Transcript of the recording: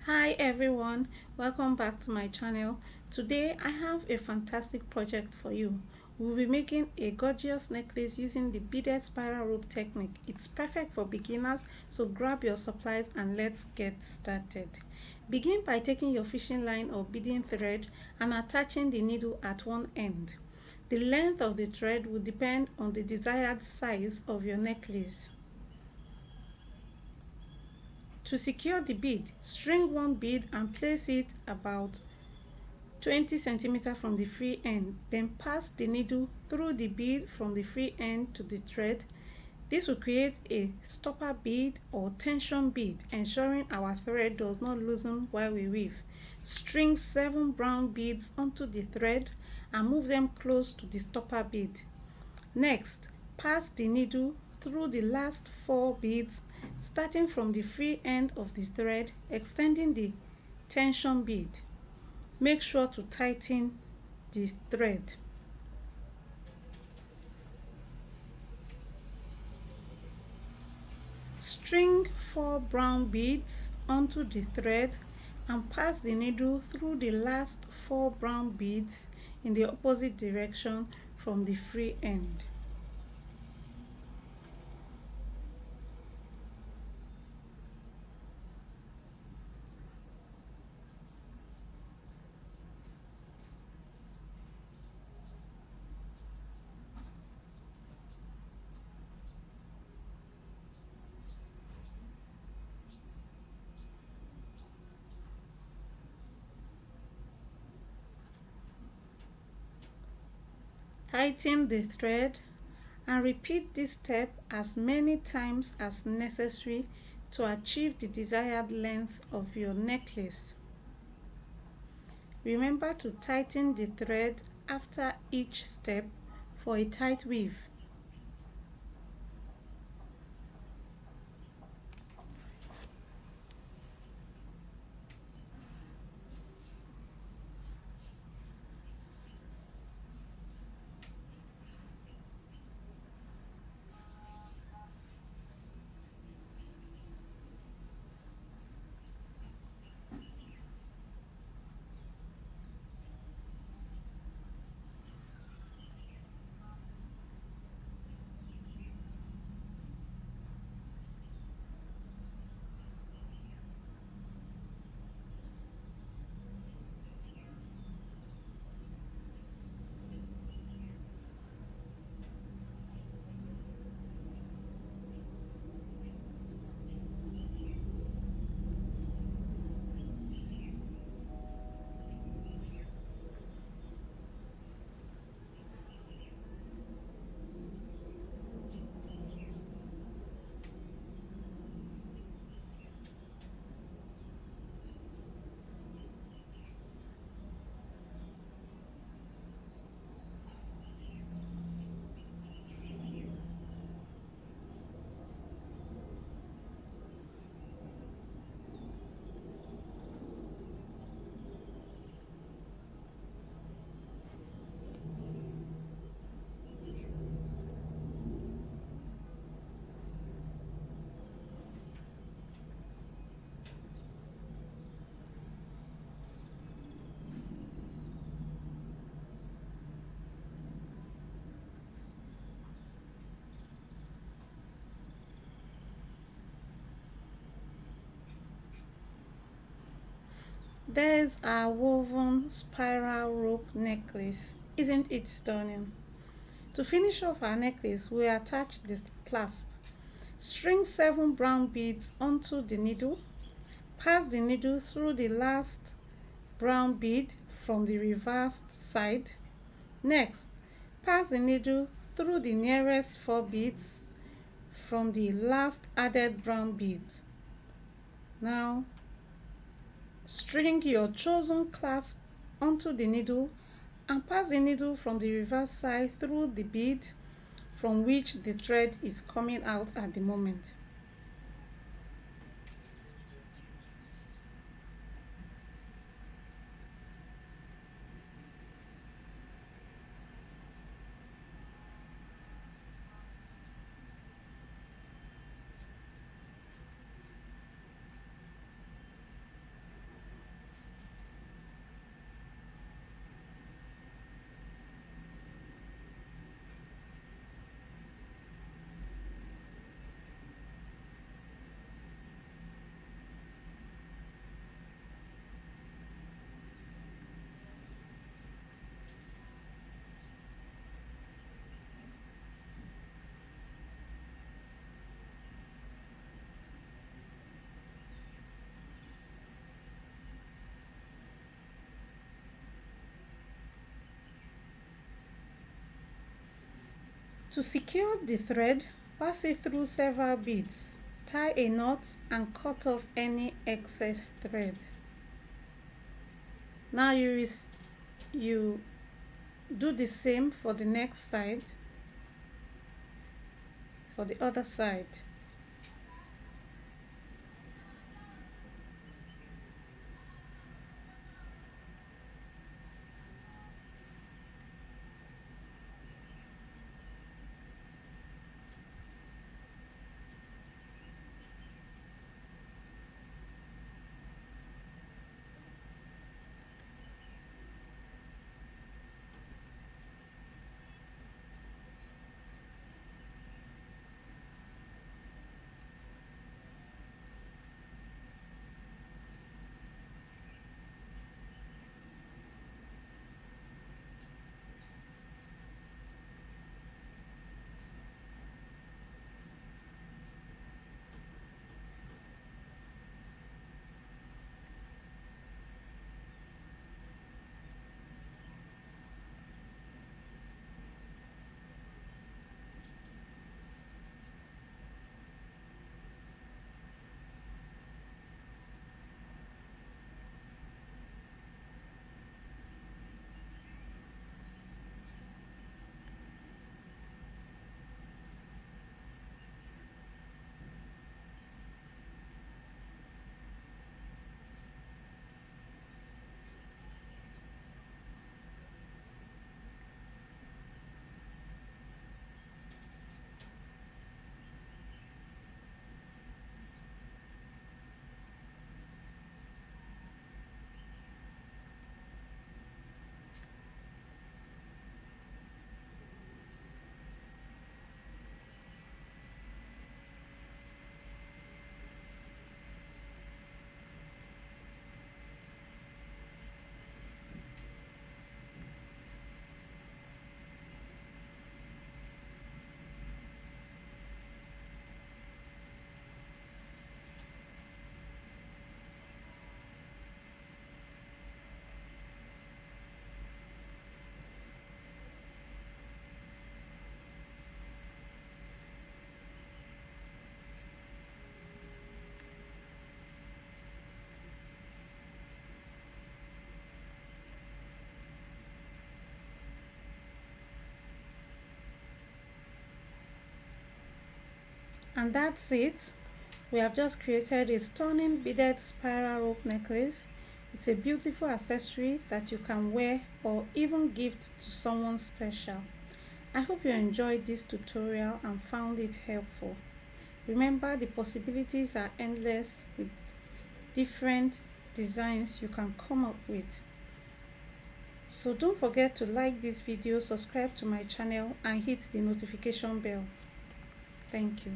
Hi everyone, welcome back to my channel. Today I have a fantastic project for you. We'll be making a gorgeous necklace using the beaded spiral rope technique. It's perfect for beginners, so grab your supplies and let's get started. Begin by taking your fishing line or beading thread and attaching the needle at one end. The length of the thread will depend on the desired size of your necklace. To secure the bead, string one bead and place it about 20 centimeters from the free end. Then pass the needle through the bead from the free end to the thread. This will create a stopper bead or tension bead, ensuring our thread does not loosen while we weave. String 7 brown beads onto the thread and move them close to the stopper bead. Next, pass the needle through the last 4 beads, starting from the free end of the thread, extending the tension bead. Make sure to tighten the thread. String 4 brown beads onto the thread and pass the needle through the last 4 brown beads in the opposite direction from the free end. Tighten the thread and repeat this step as many times as necessary to achieve the desired length of your necklace. Remember to tighten the thread after each step for a tight weave. There's our woven spiral rope necklace. Isn't it stunning? To finish off our necklace, we attach this clasp. String 7 brown beads onto the needle. Pass the needle through the last brown bead from the reversed side. Next, pass the needle through the nearest 4 beads from the last added brown beads. Now, string your chosen clasp onto the needle and pass the needle from the reverse side through the bead from which the thread is coming out at the moment. To secure the thread, pass it through several beads. Tie a knot and cut off any excess thread. Now you do the same for the next side, for the other side. And that's it. We have just created a stunning beaded spiral rope necklace. It's a beautiful accessory that you can wear or even gift to someone special. I hope you enjoyed this tutorial and found it helpful. Remember, the possibilities are endless with different designs you can come up with. So don't forget to like this video, subscribe to my channel and hit the notification bell. Thank you.